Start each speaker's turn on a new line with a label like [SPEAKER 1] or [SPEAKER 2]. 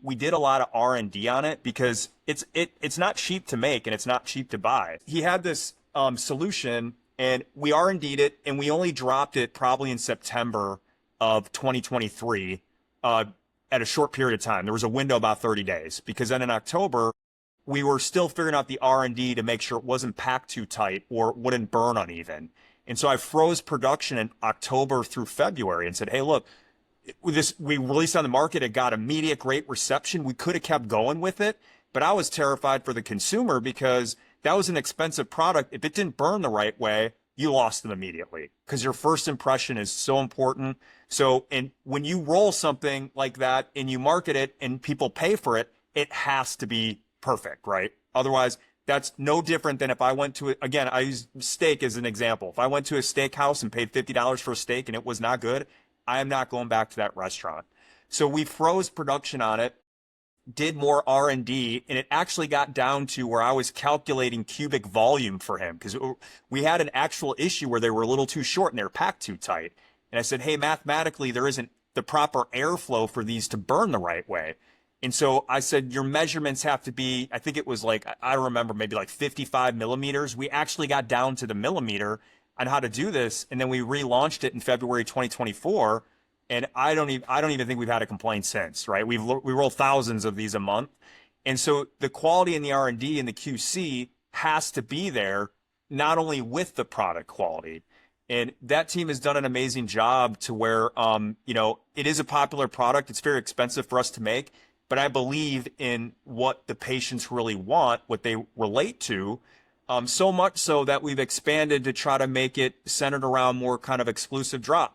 [SPEAKER 1] We did a lot of R&D on it because it's not cheap to make and it's not cheap to buy. He had this solution and we R&D'd it and we only dropped it probably in September of 2023 at a short period of time. There was a window about 30 days because then in October we were still figuring out the R&D to make sure it wasn't packed too tight or wouldn't burn uneven. And so I froze production in October through February and said, hey, look, we released on the market. It got immediate great reception. We could have kept going with it, but I was terrified for the consumer because that was an expensive product. If it didn't burn the right way, you lost them immediately because your first impression is so important. So, and when you roll something like that and you market it and people pay for it, it has to be perfect, right? Otherwise, that's no different than if I went to, again, I use steak as an example. If I went to a steakhouse and paid $50 for a steak and it was not good, I am not going back to that restaurant. So we froze production on it, did more R&D, and it actually got down to where I was calculating cubic volume for him because we had an actual issue where they were a little too short and they were packed too tight. And I said, hey, mathematically, there isn't the proper airflow for these to burn the right way. And so I said, your measurements have to be, I think it was like, I don't remember, maybe like 55 millimeters. We actually got down to the millimeter on how to do this. And then we relaunched it in February 2024. And I don't even think we've had a complaint since, right? We roll thousands of these a month. And so the quality in the R&D and the QC has to be there, not only with the product quality. And that team has done an amazing job to where, it is a popular product. It's very expensive for us to make, but I believe in what the patients really want, what they relate to. So much so that we've expanded to try to make it centered around more kind of exclusive drop.